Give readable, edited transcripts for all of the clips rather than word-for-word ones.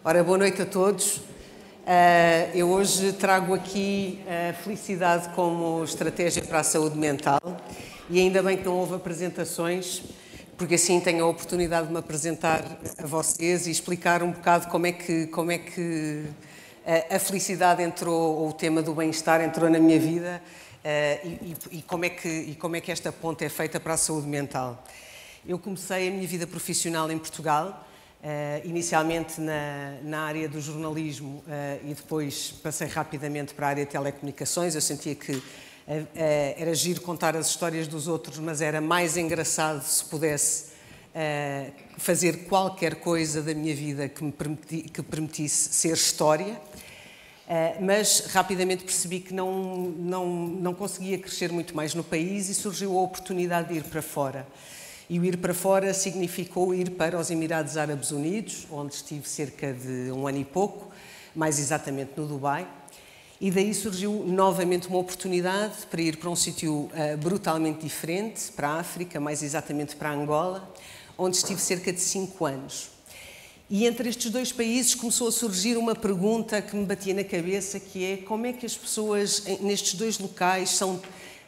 Ora, boa noite a todos. Eu hoje trago aqui a felicidade como estratégia para a saúde mental e ainda bem que não houve apresentações, porque assim tenho a oportunidade de me apresentar a vocês e explicar um bocado como é que a felicidade entrou, ou o tema do bem-estar entrou na minha vida e como é que esta ponte é feita para a saúde mental. Eu comecei a minha vida profissional em Portugal, inicialmente na área do jornalismo e depois passei rapidamente para a área de telecomunicações. Eu sentia que era giro contar as histórias dos outros, mas era mais engraçado se pudesse fazer qualquer coisa da minha vida que permitisse ser história. Mas rapidamente percebi que não conseguia crescer muito mais no país e surgiu a oportunidade de ir para fora. E o ir para fora significou ir para os Emirados Árabes Unidos, onde estive cerca de um ano e pouco, mais exatamente no Dubai. E daí surgiu novamente uma oportunidade para ir para um sítio brutalmente diferente, para a África, mais exatamente para Angola, onde estive cerca de 5 anos. E entre estes dois países começou a surgir uma pergunta que me batia na cabeça, que é como é que as pessoas nestes dois locais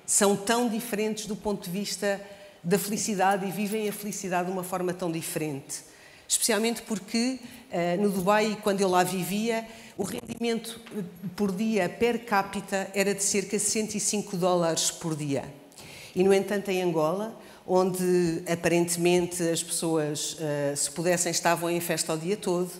são tão diferentes do ponto de vista da felicidade e vivem a felicidade de uma forma tão diferente. Especialmente porque no Dubai, quando eu lá vivia, o rendimento por dia per capita era de cerca de $105 por dia. E, no entanto, em Angola, onde aparentemente as pessoas, se pudessem, estavam em festa o dia todo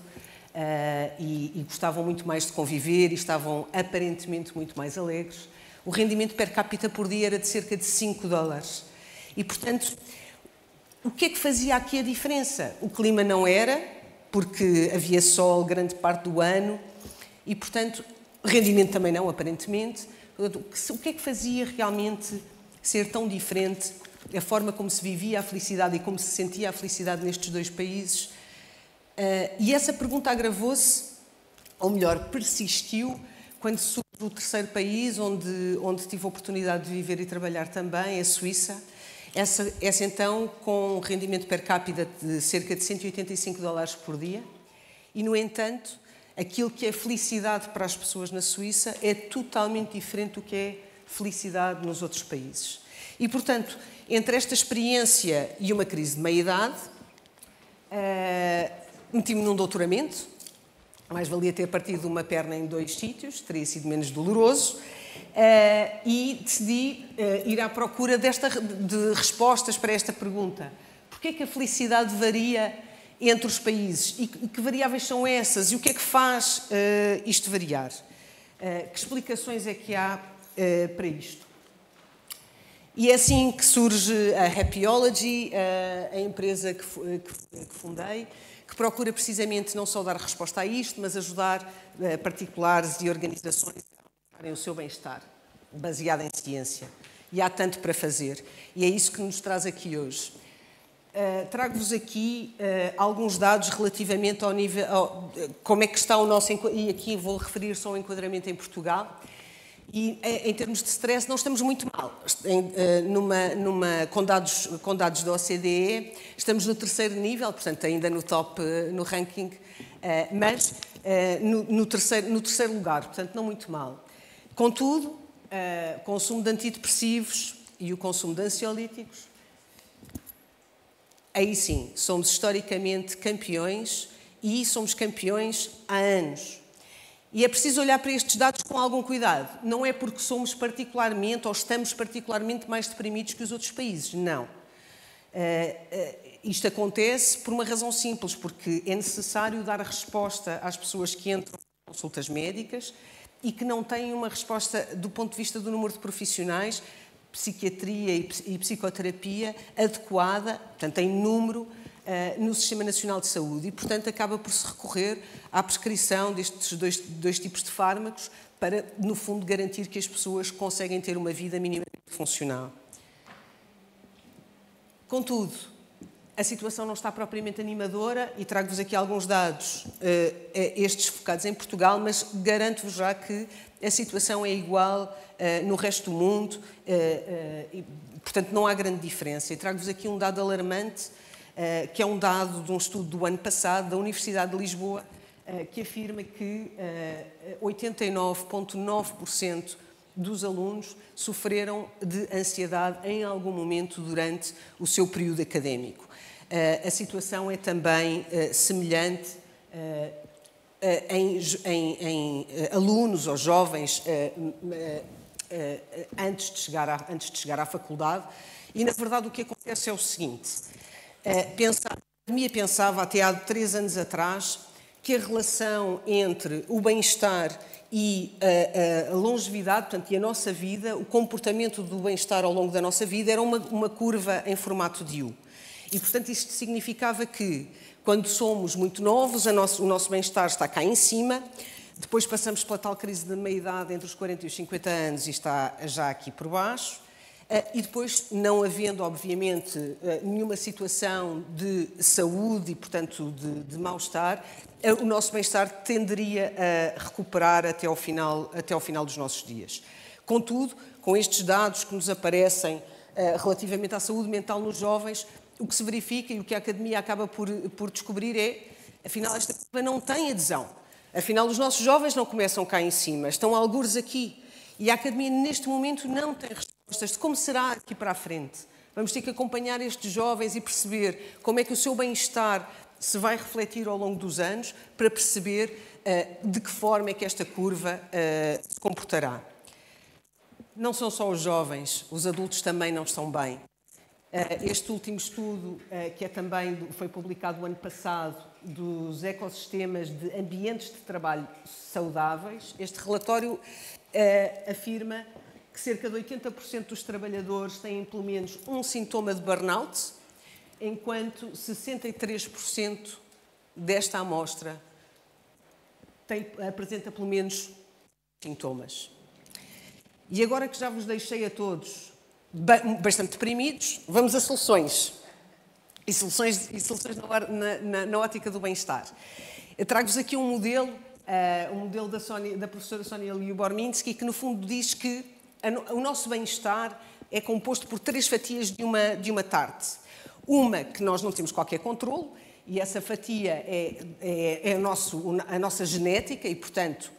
e gostavam muito mais de conviver e estavam aparentemente muito mais alegres, o rendimento per capita por dia era de cerca de $5. E, portanto, o que é que fazia aqui a diferença? O clima não era, porque havia sol grande parte do ano e, portanto, rendimento também não, aparentemente. O que é que fazia realmente ser tão diferente a forma como se vivia a felicidade e como se sentia a felicidade nestes dois países? E essa pergunta agravou-se, ou melhor, persistiu, quando surgiu o terceiro país onde tive a oportunidade de viver e trabalhar também, a Suíça. Essa então com um rendimento per capita de cerca de $185 por dia e, no entanto, aquilo que é felicidade para as pessoas na Suíça é totalmente diferente do que é felicidade nos outros países. E, portanto, entre esta experiência e uma crise de meia-idade, meti-me num doutoramento, mais valia ter partido uma perna em 2 sítios, teria sido menos doloroso, e decidi ir à procura de respostas para esta pergunta. Porquê é que a felicidade varia entre os países? E que variáveis são essas? E o que é que faz isto variar? Que explicações é que há para isto? E é assim que surge a Happyology, a empresa que fundei, que procura precisamente não só dar resposta a isto, mas ajudar particulares e organizações o seu bem-estar, baseado em ciência. E há tanto para fazer. E é isso que nos traz aqui hoje. Trago-vos aqui alguns dados relativamente ao nível... como é que está o nosso... E aqui vou referir só ao enquadramento em Portugal. E em termos de stress, não estamos muito mal. Com dados da OCDE, estamos no 3º nível, portanto, ainda no top, no ranking, mas no terceiro lugar, portanto, não muito mal. Contudo, o consumo de antidepressivos e o consumo de ansiolíticos, aí sim, somos historicamente campeões e somos campeões há anos. E é preciso olhar para estes dados com algum cuidado. Não é porque somos particularmente ou estamos particularmente mais deprimidos que os outros países, não. Isto acontece por uma razão simples, porque é necessário dar a resposta às pessoas que entram em consultas médicas e que não têm uma resposta do ponto de vista do número de profissionais, psiquiatria e psicoterapia adequada, portanto, em número, no Sistema Nacional de Saúde. E, portanto, acaba por se recorrer à prescrição destes dois tipos de fármacos para, no fundo, garantir que as pessoas conseguem ter uma vida minimamente funcional. Contudo, a situação não está propriamente animadora e trago-vos aqui alguns dados, estes focados em Portugal, mas garanto-vos já que a situação é igual no resto do mundo e, portanto, não há grande diferença. E trago-vos aqui um dado alarmante, que é um dado de um estudo do ano passado da Universidade de Lisboa, que afirma que 89,9% dos alunos sofreram de ansiedade em algum momento durante o seu período académico. A situação é também semelhante em alunos ou jovens antes de chegar à faculdade. E, na verdade, o que acontece é o seguinte. A academia pensava, até há 3 anos atrás, que a relação entre o bem-estar e a longevidade, portanto, e a nossa vida, o comportamento do bem-estar ao longo da nossa vida era uma curva em formato de U. E, portanto, isto significava que, quando somos muito novos, o nosso bem-estar está cá em cima, depois passamos pela tal crise da meia-idade entre os 40 e os 50 anos e está já aqui por baixo, e depois, não havendo, obviamente, nenhuma situação de saúde e, portanto, de mal-estar, o nosso bem-estar tenderia a recuperar até ao final dos nossos dias. Contudo, com estes dados que nos aparecem relativamente à saúde mental nos jovens, o que se verifica e o que a Academia acaba por descobrir é, afinal, esta curva não tem adesão. Afinal, os nossos jovens não começam cá em cima, estão algures aqui. E a Academia, neste momento, não tem respostas de como será aqui para a frente. Vamos ter que acompanhar estes jovens e perceber como é que o seu bem-estar se vai refletir ao longo dos anos para perceber de que forma é que esta curva se comportará. Não são só os jovens, os adultos também não estão bem. Este último estudo, que foi publicado o ano passado, dos ecossistemas de ambientes de trabalho saudáveis, este relatório afirma que cerca de 80% dos trabalhadores têm pelo menos um sintoma de burnout, enquanto 63% desta amostra apresenta pelo menos sintomas. E agora que já vos deixei a todos bastante deprimidos, vamos a soluções. E soluções na ótica do bem-estar. Eu trago-vos aqui um modelo da professora Sonia Lyubomirsky, que no fundo diz que o nosso bem-estar é composto por 3 fatias de uma tarte. Uma que nós não temos qualquer controle, e essa fatia é a nossa genética, e, portanto,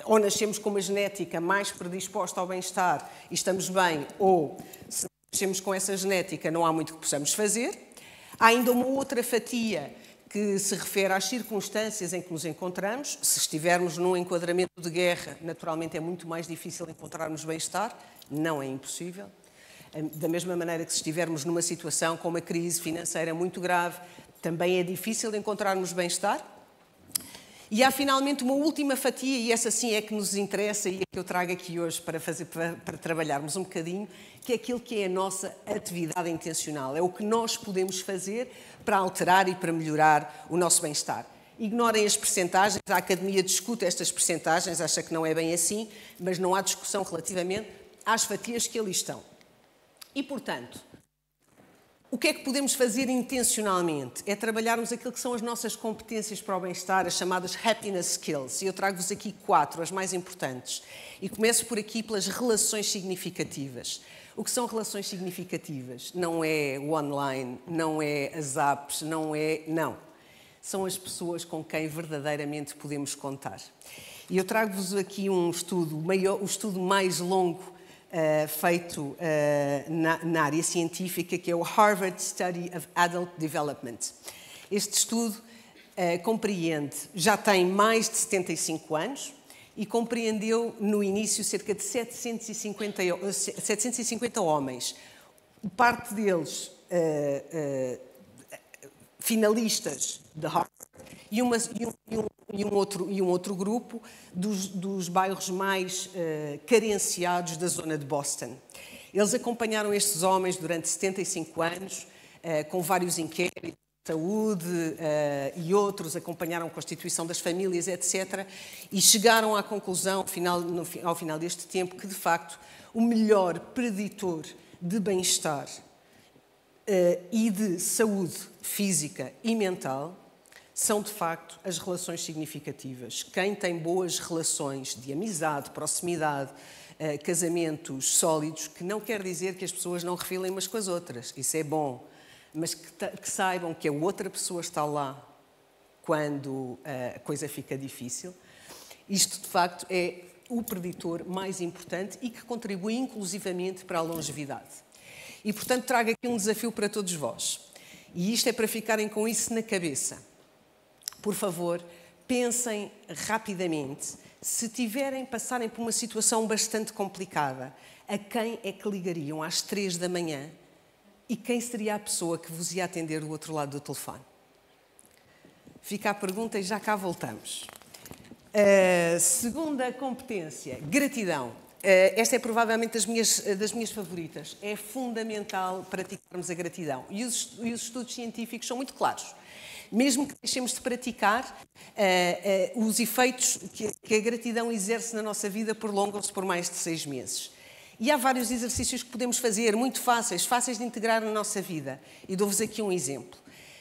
ou nascemos com uma genética mais predisposta ao bem-estar e estamos bem, ou se nascemos com essa genética não há muito que possamos fazer. Há ainda uma outra fatia que se refere às circunstâncias em que nos encontramos. Se estivermos num enquadramento de guerra, naturalmente é muito mais difícil encontrarmos bem-estar, não é impossível. Da mesma maneira que se estivermos numa situação com uma crise financeira muito grave, também é difícil encontrarmos bem-estar. E há finalmente uma última fatia, e essa sim é que nos interessa e é que eu trago aqui hoje para trabalharmos um bocadinho, que é aquilo que é a nossa atividade intencional. É o que nós podemos fazer para alterar e para melhorar o nosso bem-estar. Ignorem as percentagens, a Academia discute estas percentagens, acha que não é bem assim, mas não há discussão relativamente às fatias que ali estão. E, portanto, o que é que podemos fazer intencionalmente? É trabalharmos aquilo que são as nossas competências para o bem-estar, as chamadas happiness skills. E eu trago-vos aqui 4, as mais importantes. E começo por aqui pelas relações significativas. O que são relações significativas? Não é o online, não é as apps, não. São as pessoas com quem verdadeiramente podemos contar. E eu trago-vos aqui um estudo, o estudo mais longo feito na área científica, que é o Harvard Study of Adult Development. Este estudo já tem mais de 75 anos e compreendeu no início cerca de 750 homens. Parte deles finalistas de Harvard e um outro grupo dos bairros mais carenciados da zona de Boston. Eles acompanharam estes homens durante 75 anos, com vários inquéritos de saúde e outros, acompanharam a constituição das famílias, etc. E chegaram à conclusão, ao final deste tempo, que, de facto, o melhor preditor de bem-estar e de saúde física e mental são, de facto, as relações significativas. Quem tem boas relações de amizade, proximidade, casamentos sólidos, que não quer dizer que as pessoas não refilem umas com as outras, isso é bom, mas que saibam que a outra pessoa está lá quando a coisa fica difícil. Isto, de facto, é o preditor mais importante e que contribui inclusivamente para a longevidade. E, portanto, trago aqui um desafio para todos vós. E isto é para ficarem com isso na cabeça. Por favor, pensem rapidamente. Se passarem por uma situação bastante complicada, a quem é que ligariam às 3 da manhã e quem seria a pessoa que vos ia atender do outro lado do telefone? Fica a pergunta e já cá voltamos. Segunda competência, gratidão. Esta é provavelmente das minhas favoritas. É fundamental praticarmos a gratidão. E os estudos científicos são muito claros. Mesmo que deixemos de praticar, os efeitos que a gratidão exerce na nossa vida prolongam-se por mais de 6 meses. E há vários exercícios que podemos fazer, muito fáceis de integrar na nossa vida. E dou-vos aqui um exemplo.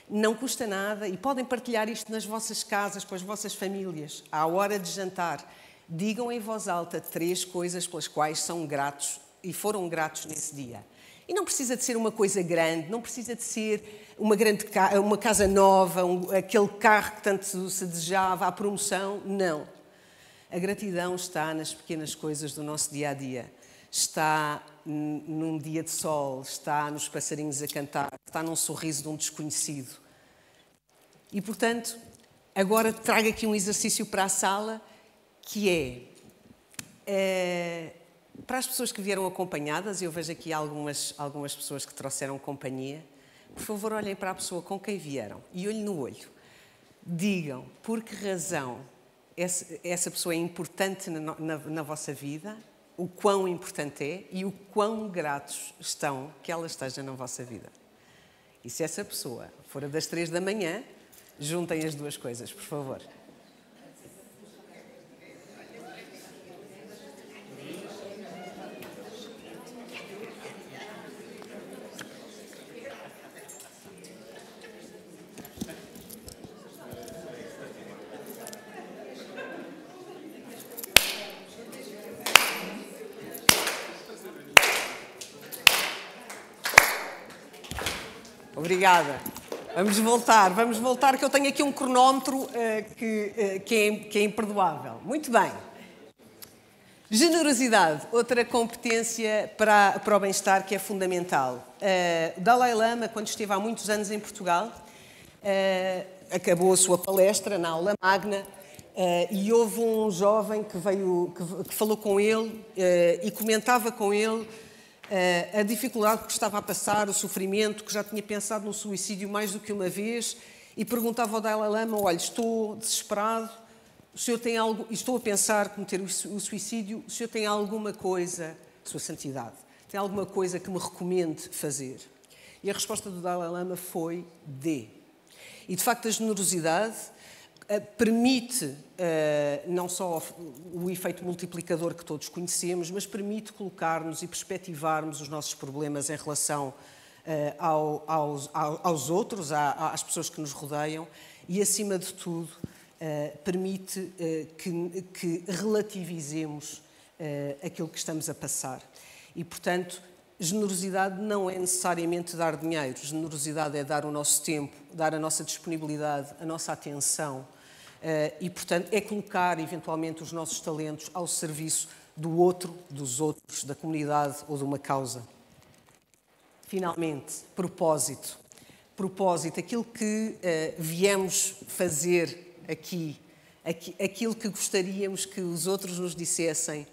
Não custa nada, e podem partilhar isto nas vossas casas, com as vossas famílias, à hora de jantar. Digam em voz alta 3 coisas pelas quais são gratos e foram gratos nesse dia. E não precisa de ser uma coisa grande, não precisa de ser uma casa nova, aquele carro que tanto se desejava, a promoção. Não. A gratidão está nas pequenas coisas do nosso dia-a-dia. Está num dia de sol, está nos passarinhos a cantar, está num sorriso de um desconhecido. E, portanto, agora trago aqui um exercício para a sala, que é para as pessoas que vieram acompanhadas. Eu vejo aqui algumas pessoas que trouxeram companhia. Por favor, olhem para a pessoa com quem vieram e olhem no olho. Digam por que razão essa pessoa é importante na vossa vida, o quão importante é e o quão gratos estão que ela esteja na vossa vida. E se essa pessoa for a das 3 da manhã, juntem as duas coisas, por favor. Obrigada. Vamos voltar, que eu tenho aqui um cronómetro que é imperdoável. Muito bem. Generosidade, outra competência para o bem-estar que é fundamental. O Dalai Lama, quando esteve há muitos anos em Portugal, acabou a sua palestra na aula magna e houve um jovem que falou com ele e comentava com ele a dificuldade que estava a passar, o sofrimento, que já tinha pensado no suicídio mais do que uma vez, e perguntava ao Dalai Lama: olha, estou desesperado, o senhor tem algo, estou a pensar cometer o suicídio, o senhor tem alguma coisa, Sua Santidade, tem alguma coisa que me recomende fazer? E a resposta do Dalai Lama foi: dê. E, de facto, a generosidade permite não só o efeito multiplicador que todos conhecemos, mas permite colocar-nos e perspectivarmos os nossos problemas em relação aos outros, às pessoas que nos rodeiam e, acima de tudo, permite que relativizemos aquilo que estamos a passar. E, portanto, generosidade não é necessariamente dar dinheiro. Generosidade é dar o nosso tempo, dar a nossa disponibilidade, a nossa atenção. E, portanto, é colocar, eventualmente, os nossos talentos ao serviço do outro, dos outros, da comunidade ou de uma causa. Finalmente, propósito. Propósito, aquilo que viemos fazer aqui, aquilo que gostaríamos que os outros nos dissessem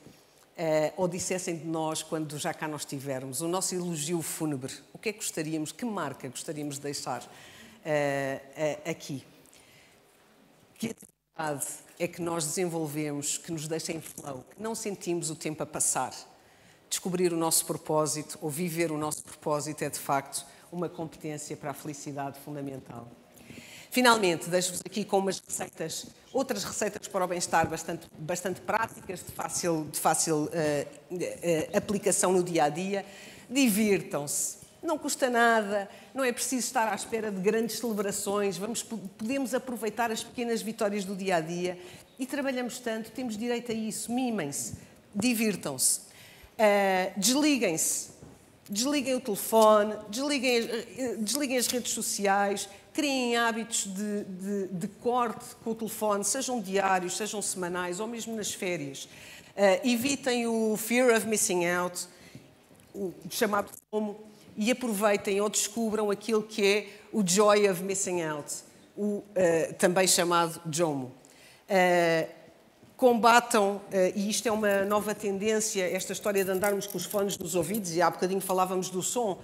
ou dissessem de nós quando já cá nós estivermos. O nosso elogio fúnebre. O que é que gostaríamos, que marca gostaríamos de deixar aqui? Que atividade é que nós desenvolvemos que nos deixa em flow, que não sentimos o tempo a passar? Descobrir o nosso propósito ou viver o nosso propósito é, de facto, uma competência para a felicidade fundamental. Finalmente, deixo-vos aqui com outras receitas para o bem-estar bastante práticas, de fácil aplicação no dia-a-dia. Divirtam-se. Não custa nada, não é preciso estar à espera de grandes celebrações, podemos aproveitar as pequenas vitórias do dia-a-dia e trabalhamos tanto, temos direito a isso. Mimem-se, divirtam-se, desliguem-se, desliguem o telefone, desliguem as redes sociais, criem hábitos de corte com o telefone, sejam diários, sejam semanais ou mesmo nas férias. Evitem o fear of missing out, o chamado FOMO, e aproveitem ou descubram aquilo que é o joy of missing out, também chamado JOMO. Combatam, e isto é uma nova tendência, esta história de andarmos com os fones nos ouvidos, e há bocadinho falávamos do som,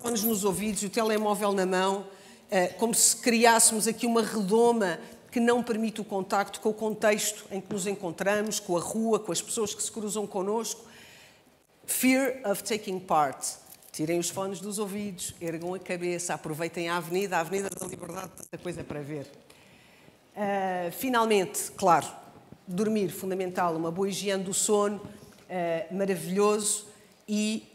fones nos ouvidos, o telemóvel na mão, como se criássemos aqui uma redoma que não permite o contacto com o contexto em que nos encontramos, com a rua, com as pessoas que se cruzam connosco. Fear of taking part. Tirem os fones dos ouvidos, ergam a cabeça, aproveitem a Avenida da Liberdade, tanta coisa para ver. Finalmente, claro, dormir, fundamental, uma boa higiene do sono, maravilhoso, e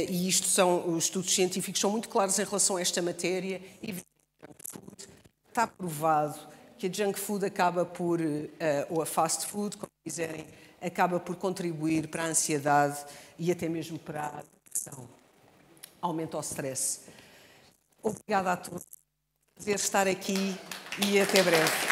isto os estudos científicos são muito claros em relação a esta matéria. E junk food, está provado que a junk food acaba por, ou a fast food, como quiserem, acaba por contribuir para a ansiedade e até mesmo para a depressão. Aumenta o stress. Obrigada a todos. Prazer estar aqui e até breve.